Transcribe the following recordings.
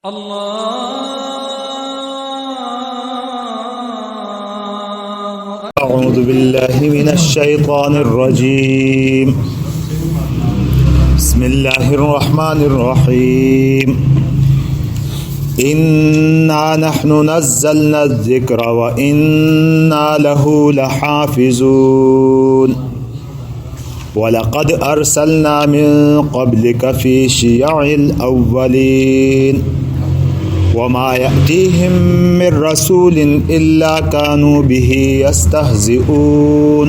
أعوذ بالله من الشيطان الرجيم. بسم الله الرحمن الرحيم. إنا نحن نزلنا الذكر وإنا له لحافظون. وَلَقَدْ أَرْسَلْنَا مِن قَبْلِكَ فِي شِيَعِ الْأَوَّلِينَ وَمَا يَأْتِيهِم مِّن رَّسُولٍ إِلَّا كَانُوا بِهِ يَسْتَهْزِئُونَ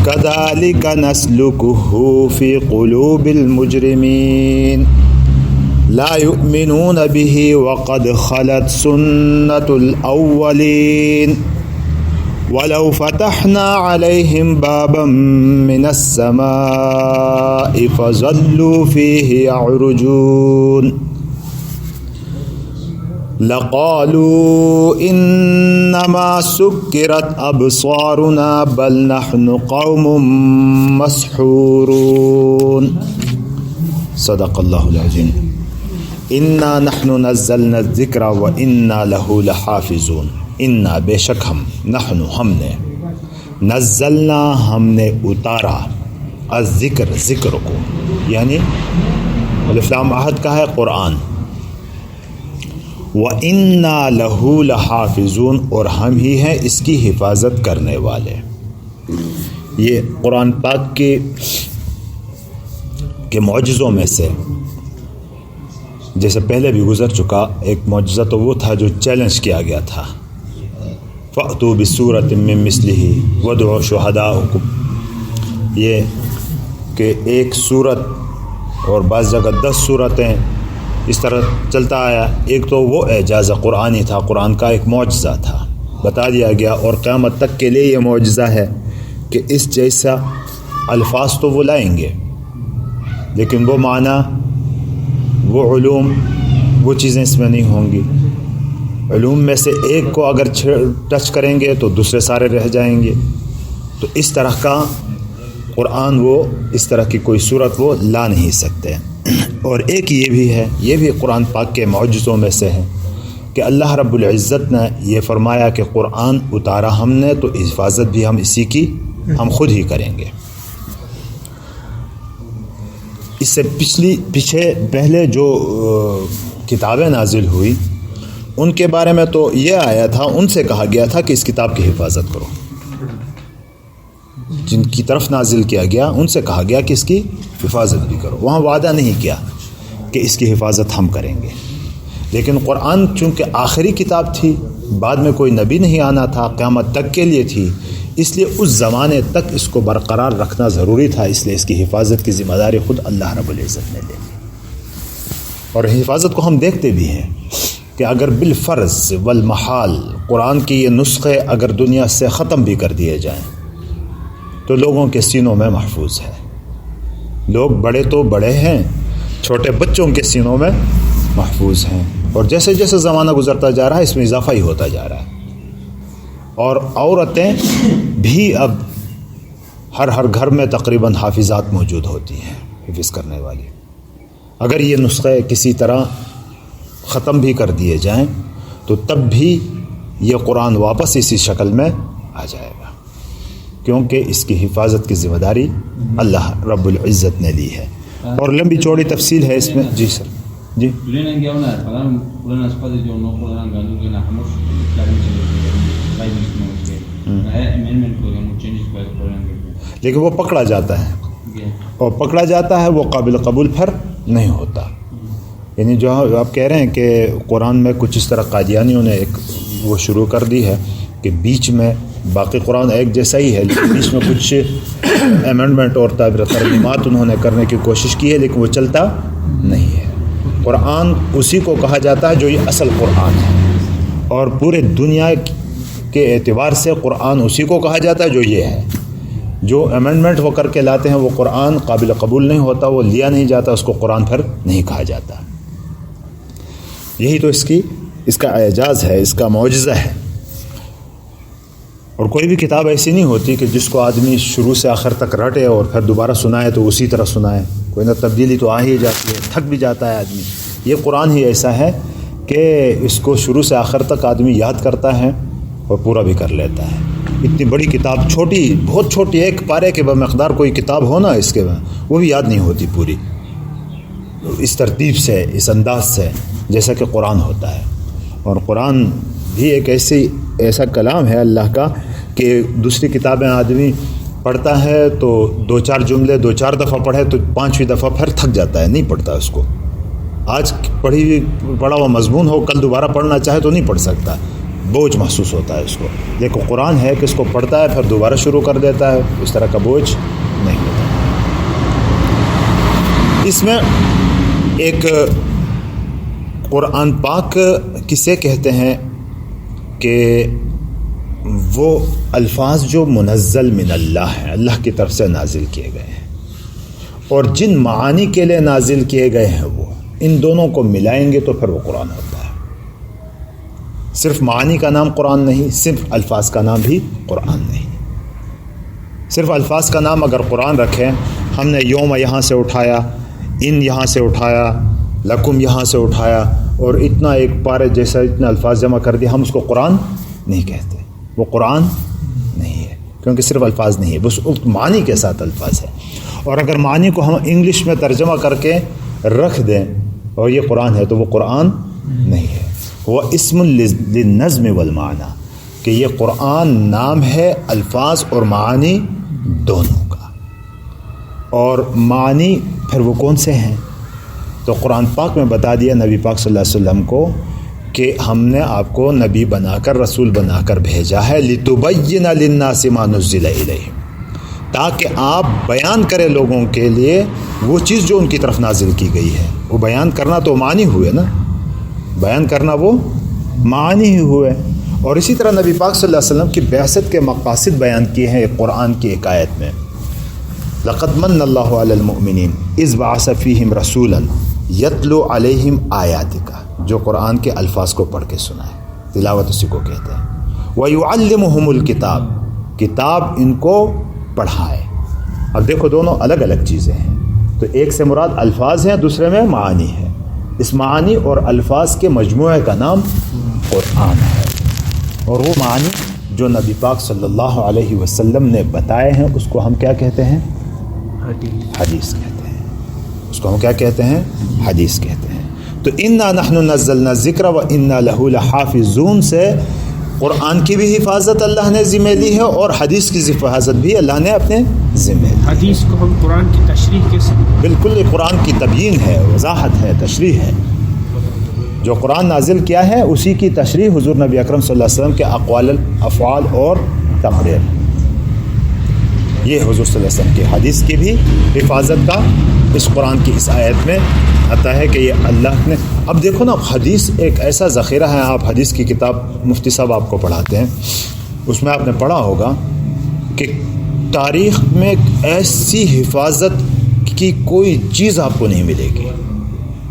كَذَلِكَ نَسْلُكُهُ فِي قُلُوبِ الْمُجْرِمِينَ لَا يُؤْمِنُونَ بِهِ وَقَدْ خَلَتْ سُنَّةُ الْأَوَّلِينَ وَلَوْ فَتَحْنَا عَلَيْهِمْ بَابًا مِّنَ السَّمَاءِ فَظَلُّوا فِيهِ يَعْرُجُونَ لَقَالُوا إِنَّمَا سُكِّرَتْ أَبْصَارُنَا بَلْ نَحْنُ قَوْمٌ مَّسْحُورُونَ. صدق اللہ العظیم. إِنَّا نَحْنُ نَزَّلْنَا الذِّكْرَ وَإِنَّا لَهُ لَحَافِظُونَ. انا بے شک ہم نے نزلنا ہم نے اتارا الذکر ذکر کو، یعنی الف لام عہد کا ہے قرآن. وَإِنَّا لَهُ لَحَافِظُونَ، اور ہم ہی ہیں اس کی حفاظت کرنے والے. یہ قرآن پاک کے معجزوں میں سے، جیسے پہلے بھی گزر چکا، ایک معجزہ تو وہ تھا جو چیلنج کیا گیا تھا، فَأْتُوا بِسُورَةٍ مِّن مِّثْلِهِ وَادْعُوا شُهَدَاءَكُمْ. یہ کہ ایک صورت اور بعض جگہ 10 صورتیں اس طرح چلتا آیا. ایک تو وہ اعجاز قرآنی تھا، قرآن کا ایک معجزہ تھا، بتا دیا گیا، اور قیامت تک کے لیے یہ معجزہ ہے کہ اس جیسا الفاظ تو وہ لائیں گے، لیکن وہ معنی، وہ علوم، وہ چیزیں اس میں نہیں ہوں گی. علوم میں سے ایک کو اگر ٹچ کریں گے تو دوسرے سارے رہ جائیں گے. تو اس طرح کا قرآن، وہ اس طرح کی کوئی صورت وہ لا نہیں سکتے. اور ایک یہ بھی ہے، یہ بھی قرآن پاک کے معجزوں میں سے ہے کہ اللہ رب العزت نے یہ فرمایا کہ قرآن اتارا ہم نے تو حفاظت بھی ہم اسی کی ہم خود ہی کریں گے. اس سے پہلے جو کتابیں نازل ہوئی ان کے بارے میں تو یہ آیا تھا، ان سے کہا گیا تھا کہ اس کتاب کی حفاظت کرو. جن کی طرف نازل کیا گیا ان سے کہا گیا کہ اس کی حفاظت بھی کرو. وہاں وعدہ نہیں کیا کہ اس کی حفاظت ہم کریں گے. لیکن قرآن چونکہ آخری کتاب تھی، بعد میں کوئی نبی نہیں آنا تھا، قیامت تک کے لیے تھی، اس لیے اس زمانے تک اس کو برقرار رکھنا ضروری تھا. اس لیے اس کی حفاظت کی ذمہ داری خود اللہ رب العزت نے لے لی. اور حفاظت کو ہم دیکھتے بھی ہیں کہ اگر بالفرض والمحال قرآن کی یہ نسخے اگر دنیا سے ختم بھی کر دیے جائیں تو لوگوں کے سینوں میں محفوظ ہے. لوگ بڑے تو بڑے ہیں، چھوٹے بچوں کے سینوں میں محفوظ ہیں. اور جیسے جیسے زمانہ گزرتا جا رہا ہے اس میں اضافہ ہی ہوتا جا رہا ہے. اور عورتیں بھی اب ہر گھر میں تقریباً حافظات موجود ہوتی ہیں، حفظ کرنے والی. اگر یہ نسخے کسی طرح ختم بھی کر دیے جائیں تو تب بھی یہ قرآن واپس اسی شکل میں آ جائے گا، کیونکہ اس کی حفاظت کی ذمہ داری اللہ رب العزت نے لی ہے. اور لمبی چوڑی تفصیل ہے اس میں. جی سر. جی. لیکن وہ پکڑا جاتا ہے، اور پکڑا جاتا ہے وہ قابل قبول پھر نہیں ہوتا. یعنی جو آپ کہہ رہے ہیں کہ قرآن میں کچھ اس طرح قادیانیوں نے ایک وہ شروع کر دی ہے کہ بیچ میں باقی قرآن ایک جیسا ہی ہے، لیکن بیچ میں کچھ امینڈمنٹ اور ترمیمات انہوں نے کرنے کی کوشش کی ہے، لیکن وہ چلتا نہیں ہے. قرآن اسی کو کہا جاتا ہے جو یہ اصل قرآن ہے، اور پورے دنیا کے اعتبار سے قرآن اسی کو کہا جاتا ہے جو یہ ہے. جو امینڈمنٹ وہ کر کے لاتے ہیں وہ قرآن قابل قبول نہیں ہوتا، وہ لیا نہیں جاتا، اس کو قرآن پھر نہیں کہا جاتا. یہی تو اس کا اعجاز ہے، اس کا معجزہ ہے. اور کوئی بھی کتاب ایسی نہیں ہوتی کہ جس کو آدمی شروع سے آخر تک رٹے اور پھر دوبارہ سنائے تو اسی طرح سنائے. کوئی نہ تبدیلی تو آ ہی جاتی ہے، تھک بھی جاتا ہے آدمی. یہ قرآن ہی ایسا ہے کہ اس کو شروع سے آخر تک آدمی یاد کرتا ہے اور پورا بھی کر لیتا ہے. اتنی بڑی کتاب چھوٹی، بہت چھوٹی، ایک پارے کے بمقدار کوئی کتاب ہو نا اس کے وہ بھی یاد نہیں ہوتی پوری اس ترتیب سے، اس انداز سے جیسا کہ قرآن ہوتا ہے. اور قرآن بھی ایک ایسا کلام ہے اللہ کا کہ دوسری کتابیں آدمی پڑھتا ہے تو 2-4 جملے 2-4 دفعہ پڑھے تو 5ویں دفعہ پھر تھک جاتا ہے، نہیں پڑھتا اس کو. آج پڑھا ہوا مضمون ہو، کل دوبارہ پڑھنا چاہے تو نہیں پڑھ سکتا، بوجھ محسوس ہوتا ہے اس کو. لیکن قرآن ہے کہ اس کو پڑھتا ہے پھر دوبارہ شروع کر دیتا ہے، اس طرح کا بوجھ نہیں ہوتا. اس میں ایک قرآن پاک کسے کہتے ہیں کہ وہ الفاظ جو منزل من اللہ ہیں، اللہ کی طرف سے نازل کیے گئے ہیں، اور جن معانی کے لیے نازل کیے گئے ہیں وہ ان دونوں کو ملائیں گے تو پھر وہ قرآن ہوتا ہے. صرف معانی کا نام قرآن نہیں، صرف الفاظ کا نام بھی قرآن نہیں. صرف الفاظ کا نام اگر قرآن رکھیں، ہم نے یوم یہاں سے اٹھایا، ان یہاں سے اٹھایا، لکم یہاں سے اٹھایا، اور اتنا ایک پارے جیسا اتنا الفاظ جمع کر دیا، ہم اس کو قرآن نہیں کہتے. وہ قرآن نہیں ہے کیونکہ صرف الفاظ نہیں ہے، بس معنی کے ساتھ الفاظ ہے. اور اگر معنی کو ہم انگلش میں ترجمہ کر کے رکھ دیں اور یہ قرآن ہے تو وہ قرآن نہیں ہے. وہ اسم للنظم والمعنی، کہ یہ قرآن نام ہے الفاظ اور معانی دونوں کا. اور معنی پھر وہ کون سے ہیں؟ تو قرآن پاک میں بتا دیا نبی پاک صلی اللہ علیہ وسلم کو کہ ہم نے آپ کو نبی بنا کر، رسول بنا کر بھیجا ہے لِتُبَيِّنَ لِلنَّاسِ مَا نُزِّلَ إِلَيْهِمْ، تاکہ آپ بیان کریں لوگوں کے لیے وہ چیز جو ان کی طرف نازل کی گئی ہے. وہ بیان کرنا تو معنی ہوئے نا، بیان کرنا وہ معنی ہی ہوئے. اور اسی طرح نبی پاک صلی اللہ علیہ وسلم کی بعثت کے مقاصد بیان کیے ہیں قرآن کی ایک آیت میں. لَقَدْ مَنَّ اللَّهُ عَلَى الْمُؤْمِنِينَ إِذْ بَعَثَ فِيهِمْ رَسُولًا يَتْلُو عَلَيْهِمْ آيَاتِكَ، جو قرآن کے الفاظ کو پڑھ کے سنائے، تلاوت اسی کو کہتے ہیں. وَيُعَلِّمُهُمُ الْكِتَابَ، کتاب ان کو پڑھائے. اب دیکھو دونوں الگ الگ چیزیں ہیں، تو ایک سے مراد الفاظ ہیں، دوسرے میں معانی ہے. اس معانی اور الفاظ کے مجموعے کا نام قرآن ہے. اور وہ معانی جو نبی پاک صلی اللہ علیہ وسلم نے بتائے ہیں اس کو ہم کیا کہتے ہیں؟ حدیث کہتے ہیں. اس کو ہم کیا کہتے ہیں؟ حدیث کہتے ہیں. تو انا نحن نزلنا الذکر و انا لہ لحافظون سے قرآن کی بھی حفاظت اللہ نے ذمہ لی ہے اور حدیث کی حفاظت بھی اللہ نے اپنے ذمہ لی. حدیث کو ہم قرآن کی تشریح کے ساتھ، بالکل یہ قرآن کی تبیین ہے، وضاحت ہے، تشریح ہے. جو قرآن نازل کیا ہے اسی کی تشریح حضور نبی اکرم صلی اللہ علیہ وسلم کے اقوال، افعال اور تقریر. یہ حضور صلی اللہ علیہ وسلم کی حدیث کی بھی حفاظت کا اس قرآن کی اس آیت میں آتا ہے کہ یہ اللہ نے. اب دیکھو نا، حدیث ایک ایسا ذخیرہ ہے. آپ حدیث کی کتاب مفتی صاحب آپ کو پڑھاتے ہیں، اس میں آپ نے پڑھا ہوگا کہ تاریخ میں ایسی حفاظت کی کوئی چیز آپ کو نہیں ملے گی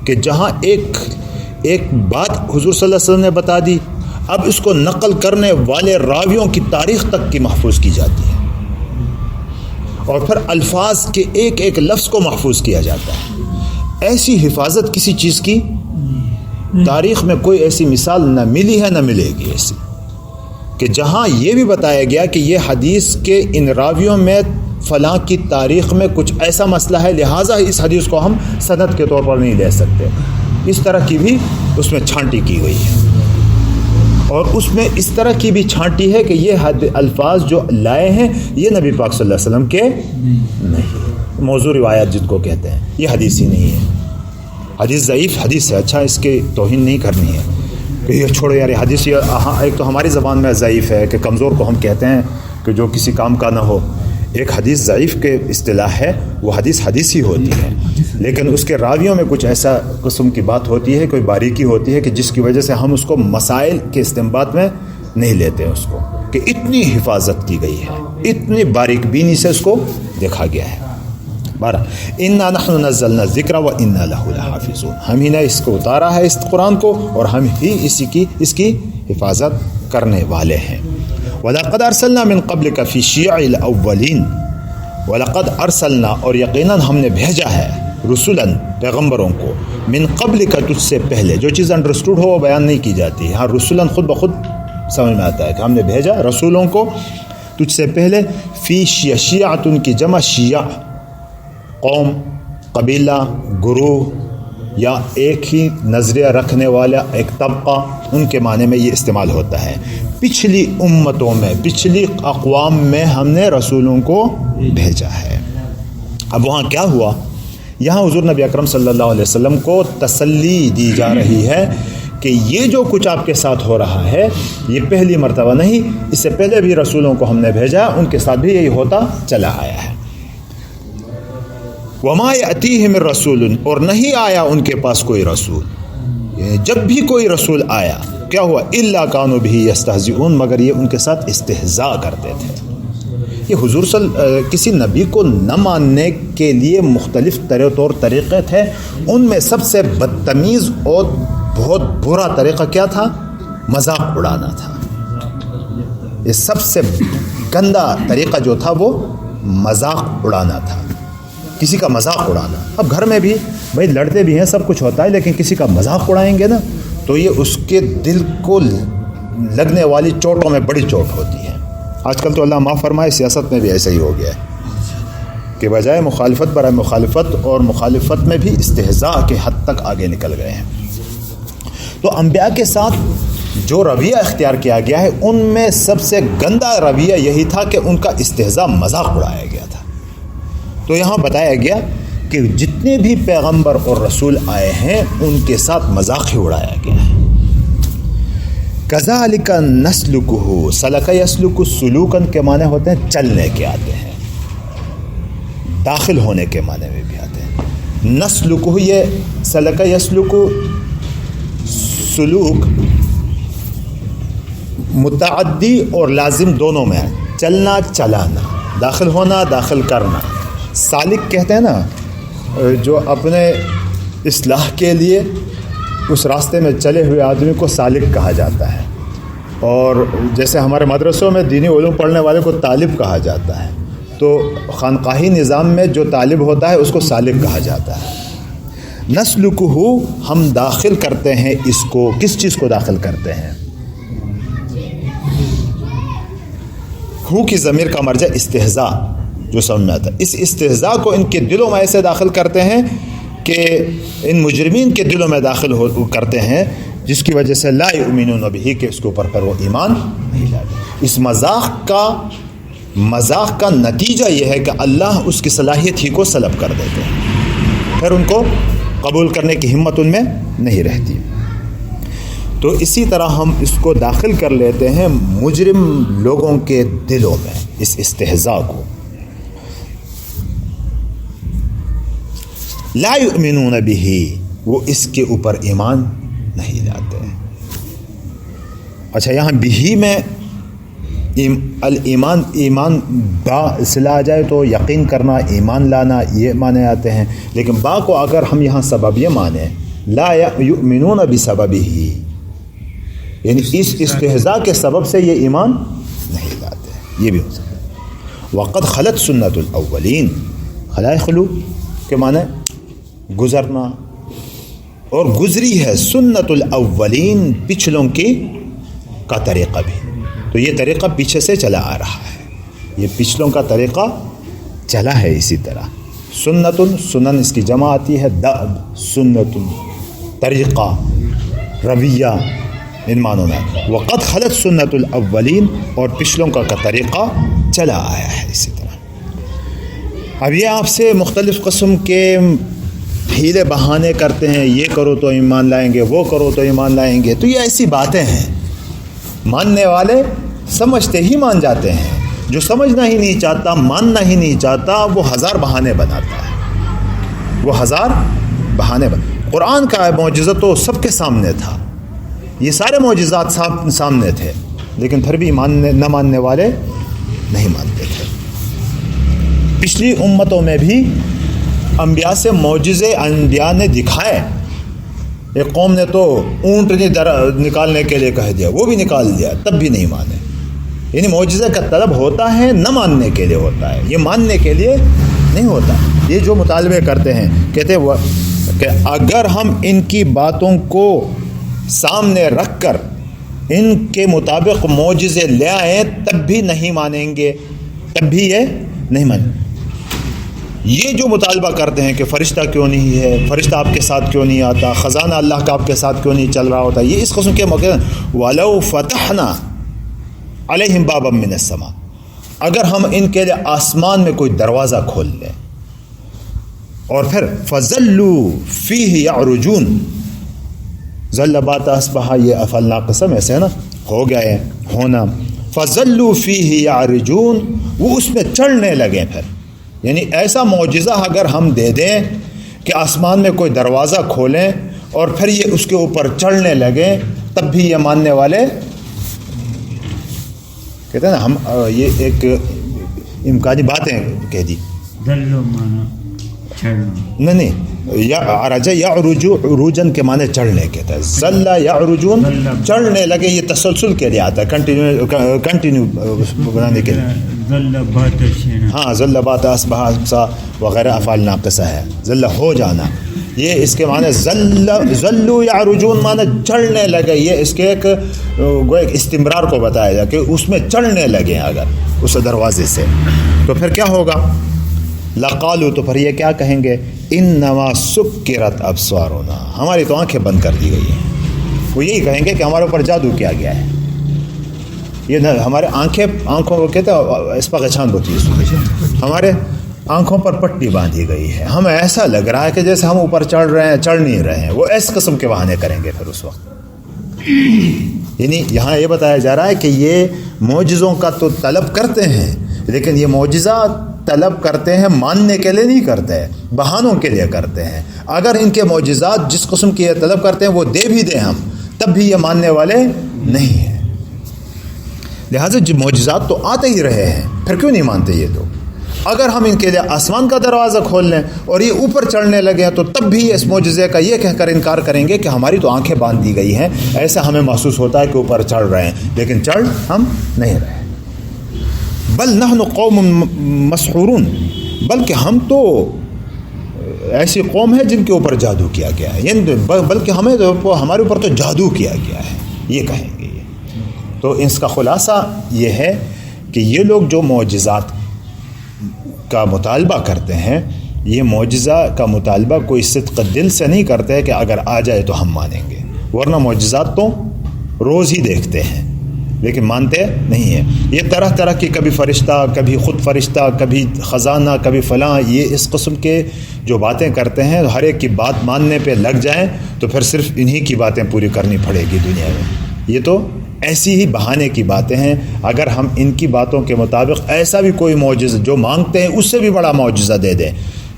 کہ جہاں ایک بات حضور صلی اللہ علیہ وسلم نے بتا دی، اب اس کو نقل کرنے والے راویوں کی تاریخ تک کی محفوظ کی جاتی ہے، اور پھر الفاظ کے ایک ایک لفظ کو محفوظ کیا جاتا ہے. ایسی حفاظت کسی چیز کی تاریخ میں کوئی ایسی مثال نہ ملی ہے، نہ ملے گی ایسی، کہ جہاں یہ بھی بتایا گیا کہ یہ حدیث کے ان راویوں میں فلاں کی تاریخ میں کچھ ایسا مسئلہ ہے، لہٰذا اس حدیث کو ہم سند کے طور پر نہیں لے سکتے. اس طرح کی بھی اس میں چھانٹی کی گئی ہے. اور اس میں اس طرح کی بھی چھانٹی ہے کہ یہ الفاظ جو لائے ہیں یہ نبی پاک صلی اللہ علیہ وسلم کے نہیں، موضوع روایات جن کو کہتے ہیں، یہ حدیث ہی نہیں ہے. حدیث ضعیف حدیث ہے، اچھا اس کے توہین نہیں کرنی ہے کہ یہ چھوڑو یار حدیث. ایک تو ہماری زبان میں ضعیف ہے کہ کمزور کو ہم کہتے ہیں کہ جو کسی کام کا نہ ہو. ایک حدیث ضعیف کے اصطلاح ہے، وہ حدیث ہی ہوتی ہے، لیکن اس کے راویوں میں کچھ ایسا قسم کی بات ہوتی ہے، کوئی باریکی ہوتی ہے کہ جس کی وجہ سے ہم اس کو مسائل کے استنباط میں نہیں لیتے اس کو، کہ اتنی حفاظت کی گئی ہے، اتنی باریک بینی سے اس کو دیکھا گیا ہے. انا نحن نزلنا الذکر و انا لہ لحافظون، ہم ہی نے اس کو اتارا ہے اس قرآن کو، اور ہم ہی اس کی حفاظت کرنے والے ہیں. وَلَقَدْ أَرْسَلْنَا مِن قَبْلِكَ فِي شِيَعِ الْأَوَّلِينَ، وَلَقَدْ أَرْسَلْنَا، اور یقیناً ہم نے بھیجا ہے، رسولاً پیغمبروں کو، من قبل کا تجھ سے پہلے. جو چیز انڈرسٹوڈ ہو وہ بیان نہیں کی جاتی. ہاں رسولن خود بخود سمجھ میں آتا ہے کہ ہم نے بھیجا رسولوں کو تجھ سے پہلے. فی شیعتن کی جمع شیعہ، قوم، قبیلہ، گروہ یا ایک ہی نظریہ رکھنے والا ایک طبقہ، ان کے معنی میں یہ استعمال ہوتا ہے. پچھلی امتوں میں، پچھلی اقوام میں ہم نے رسولوں کو بھیجا ہے. اب وہاں کیا ہوا؟ یہاں حضور نبی اکرم صلی اللہ علیہ وسلم کو تسلی دی جا رہی ہے کہ یہ جو کچھ آپ کے ساتھ ہو رہا ہے یہ پہلی مرتبہ نہیں، اس سے پہلے بھی رسولوں کو ہم نے بھیجا، ان کے ساتھ بھی یہی ہوتا چلا آیا ہے. وما یأتیہم الرسول، اور نہیں آیا ان کے پاس کوئی رسول، جب بھی کوئی رسول آیا کیا ہوا؟ الا کانوا بہ یستہزئون، مگر یہ ان کے ساتھ استہزاء کرتے تھے. یہ حضور کسی نبی کو نہ ماننے کے لیے مختلف طور طریقے تھے. ان میں سب سے بدتمیز اور بہت برا طریقہ کیا تھا؟ مذاق اڑانا تھا. یہ سب سے گندا طریقہ جو تھا وہ مذاق اڑانا تھا، کسی کا مذاق اڑانا. اب گھر میں بھی بھائی لڑتے بھی ہیں، سب کچھ ہوتا ہے، لیکن کسی کا مذاق اڑائیں گے نا تو یہ اس کے دل کو لگنے والی چوٹوں میں بڑی چوٹ ہوتی ہے. آج کل تو اللہ معاف فرمائے سیاست میں بھی ایسا ہی ہو گیا ہے کہ بجائے مخالفت برائے مخالفت اور مخالفت میں بھی استہزاء کے حد تک آگے نکل گئے ہیں. تو انبیاء کے ساتھ جو رویہ اختیار کیا گیا ہے ان میں سب سے گندا رویہ یہی تھا کہ ان کا استہزاء، مذاق اڑایا گیا تھا. تو یہاں بتایا گیا کہ جتنے بھی پیغمبر اور رسول آئے ہیں ان کے ساتھ مذاق ہی اڑایا گیا ہے. کذالک نسلکہ، سلک یسلک، سلوکن کے معنی ہوتے ہیں چلنے کے آتے ہیں، داخل ہونے کے معنی میں بھی آتے ہیں. نسلکہ، یہ سلک یسلک سلوک متعدی اور لازم دونوں میں ہے. چلنا، چلانا، داخل ہونا، داخل کرنا. سالک کہتے ہیں نا جو اپنے اصلاح کے لیے اس راستے میں چلے ہوئے آدمی کو سالک کہا جاتا ہے. اور جیسے ہمارے مدرسوں میں دینی علوم پڑھنے والے کو طالب کہا جاتا ہے، تو خانقاہی نظام میں جو طالب ہوتا ہے اس کو سالک کہا جاتا ہے. نسلکہ، ہم داخل کرتے ہیں اس کو. کس چیز کو داخل کرتے ہیں؟ ہو کی ضمیر کا مرجع استہزاء جو سمجھ میں آتا ہے. اس استہزاء کو ان کے دلوں میں ایسے داخل کرتے ہیں کہ ان مجرمین کے دلوں میں داخل کرتے ہیں، جس کی وجہ سے لا یؤمنون بہ، کہ اس کے اوپر پر وہ ایمان نہیں لاتے. اس مذاق کا نتیجہ یہ ہے کہ اللہ اس کی صلاحیت ہی کو سلب کر دیتے ہیں، پھر ان کو قبول کرنے کی ہمت ان میں نہیں رہتی. تو اسی طرح ہم اس کو داخل کر لیتے ہیں مجرم لوگوں کے دلوں میں، اس استہزاء کو. لا یؤمنون بہ، وہ اس کے اوپر ایمان نہیں لاتے. اچھا، یہاں بہ میں ایمان با صلہ آ جائے تو یقین کرنا، ایمان لانا، یہ معنی آتے ہیں. لیکن با کو اگر ہم یہاں سبب یہ معنی لا یؤمنون بسببہ، یعنی اس استہزاء کے سبب سے یہ ایمان نہیں لاتے، یہ بھی ہو سکتا ہے. وقد خلت سنت الاولین، خلائے خلو کے معنی گزرنا، اور گزری ہے سنت الاولین، پچھلوں کی کا طریقہ بھی. تو یہ طریقہ پیچھے سے چلا آ رہا ہے، یہ پچھلوں کا طریقہ چلا ہے. اسی طرح سنن اس کی جمع آتی ہے، دأب، سنت، طریقہ، رویہ، ان معنوں میں. وقد خلت سنت الاولین، اور پچھلوں کا طریقہ چلا آیا ہے. اسی طرح اب یہ آپ سے مختلف قسم کے ہیلے بہانے کرتے ہیں، یہ کرو تو ایمان لائیں گے، وہ کرو تو ایمان لائیں گے. تو یہ ایسی باتیں ہیں، ماننے والے سمجھتے ہی مان جاتے ہیں، جو سمجھنا ہی نہیں چاہتا، ماننا ہی نہیں چاہتا، وہ ہزار بہانے بناتا ہے، وہ ہزار بہانے قرآن کا معجزہ تو سب کے سامنے تھا، یہ سارے معجزات سامنے تھے، لیکن پھر بھی نہ ماننے والے نہیں مانتے تھے. پچھلی امتوں میں بھی انبیاء سے معجزے انبیاء نے دکھائے. ایک قوم نے تو اونٹ نکالنے کے لیے کہہ دیا، وہ بھی نکال دیا، تب بھی نہیں مانے. یعنی معجزے کا طلب ہوتا ہے، نہ ماننے کے لیے ہوتا ہے، یہ ماننے کے لیے نہیں ہوتا. یہ جو مطالبے کرتے ہیں، کہتے ہیں کہ اگر ہم ان کی باتوں کو سامنے رکھ کر ان کے مطابق معجزے لے آئیں تب بھی نہیں مانیں گے، تب بھی یہ نہیں مانیں۔ یہ جو مطالبہ کرتے ہیں کہ فرشتہ کیوں نہیں ہے، فرشتہ آپ کے ساتھ کیوں نہیں آتا، خزانہ اللہ کا آپ کے ساتھ کیوں نہیں چل رہا ہوتا، یہ اس قسم کے موقع وَلَوْ فَتَحْنَا عَلَيْهِمْ بَابًا مِّنَ السَّمَاءِ، اگر ہم ان کے لیے آسمان میں کوئی دروازہ کھول لیں اور پھر فَظَلُّوا فِيهِ يَعْرُجُونَ، ظل بات اصبح یہ افعل ناقصہ میں سے ہے نا، ہو گیا ہے ہونا، فَظَلُّوا فِيهِ يَعْرُجُونَ، وہ اس میں چڑھنے لگے۔ پھر یعنی ایسا معجزہ اگر ہم دے دیں کہ آسمان میں کوئی دروازہ کھولیں اور پھر یہ اس کے اوپر چڑھنے لگیں تب بھی یہ ماننے والے کہتے ہیں نا، ہم یہ ایک امکانی باتیں کہہ دی، نہیں یا عرجہ یا عروجن کے معنی چڑھنے کے تھے، ظل یا عروجون چڑھنے لگے، یہ تسلسل کے لیے آتا ہے، کنٹینیو بنانے کے لیے، ہاں ظل بات اصبح وغیرہ افعال ناقصہ ہے، ظل ہو جانا، یہ اس کے معنی ظلوا یعرجون معنی چڑھنے لگے، یہ اس کے ایک استمرار کو بتایا جائے کہ اس میں چڑھنے لگے اگر اس دروازے سے، تو پھر کیا ہوگا؟ لقالوا، تو پھر یہ کیا کہیں گے؟ انما سکرت ابصارنا، ہماری تو آنکھیں بند کر دی گئی ہیں، وہ یہی کہیں گے کہ ہمارے اوپر جادو کیا گیا ہے، یہ ہمارے آنکھوں کو کہتے ہیں اس پر غچان ہوتی ہے، ہمارے آنکھوں پر پٹی باندھی گئی ہے، ہمیں ایسا لگ رہا ہے کہ جیسے ہم اوپر چڑھ رہے ہیں، چڑھ نہیں رہے ہیں، وہ اس قسم کے بہانے کریں گے پھر اس وقت۔ یعنی یہاں یہ بتایا جا رہا ہے کہ یہ معجزوں کا تو طلب کرتے ہیں، لیکن یہ معجزہ طلب کرتے ہیں ماننے کے لیے نہیں کرتے، بہانوں کے لیے کرتے ہیں۔ اگر ان کے معجزات جس قسم کی یہ طلب کرتے ہیں وہ دے بھی دیں ہم، تب بھی یہ ماننے والے نہیں ہیں۔ لہٰذا جو معجزات تو آتے ہی رہے ہیں، پھر کیوں نہیں مانتے یہ تو؟ اگر ہم ان کے لیے آسمان کا دروازہ کھول لیں اور یہ اوپر چڑھنے لگے ہیں تو تب بھی اس معجزے کا یہ کہہ کر انکار کریں گے کہ ہماری تو آنکھیں باندھ دی گئی ہیں، ایسا ہمیں محسوس ہوتا ہے کہ اوپر چڑھ رہے ہیں لیکن چڑھ ہم نہیں رہے۔ بل نحن قوم مسحورون، بلکہ ہم تو ایسی قوم ہے جن کے اوپر جادو کیا گیا ہے، یعنی بلکہ ہمارے اوپر تو جادو کیا گیا ہے، یہ کہیں گے۔ تو اس کا خلاصہ یہ ہے کہ یہ لوگ جو معجزات کا مطالبہ کرتے ہیں، یہ معجزہ کا مطالبہ کوئی صدق دل سے نہیں کرتے کہ اگر آ جائے تو ہم مانیں گے، ورنہ معجزات تو روز ہی دیکھتے ہیں لیکن مانتے نہیں ہیں۔ یہ طرح طرح کی کبھی فرشتہ، کبھی خود فرشتہ، کبھی خزانہ، کبھی فلاں، یہ اس قسم کے جو باتیں کرتے ہیں، ہر ایک کی بات ماننے پہ لگ جائیں تو پھر صرف انہی کی باتیں پوری کرنی پڑے گی دنیا میں۔ یہ تو ایسی ہی بہانے کی باتیں ہیں۔ اگر ہم ان کی باتوں کے مطابق ایسا بھی کوئی معجزہ جو مانگتے ہیں اس سے بھی بڑا معجزہ دے دیں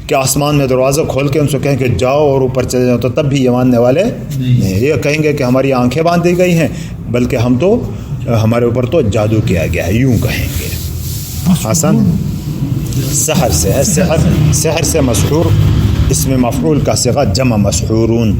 کہ آسمان میں دروازہ کھول کے ان سے کہیں کہ جاؤ اور اوپر چلے جاؤ، تو تب بھی یہ ماننے والے نہیں۔ یہ کہیں گے کہ ہماری آنکھیں باندھ دی گئی ہیں، بلکہ ہم تو ہمارے اوپر تو جادو کیا گیا ہے، یوں کہیں گے۔ آسان سحر سے ہے، سحر سے مسحور، اس میں مفعول کا صیغہ جمع مسحورون۔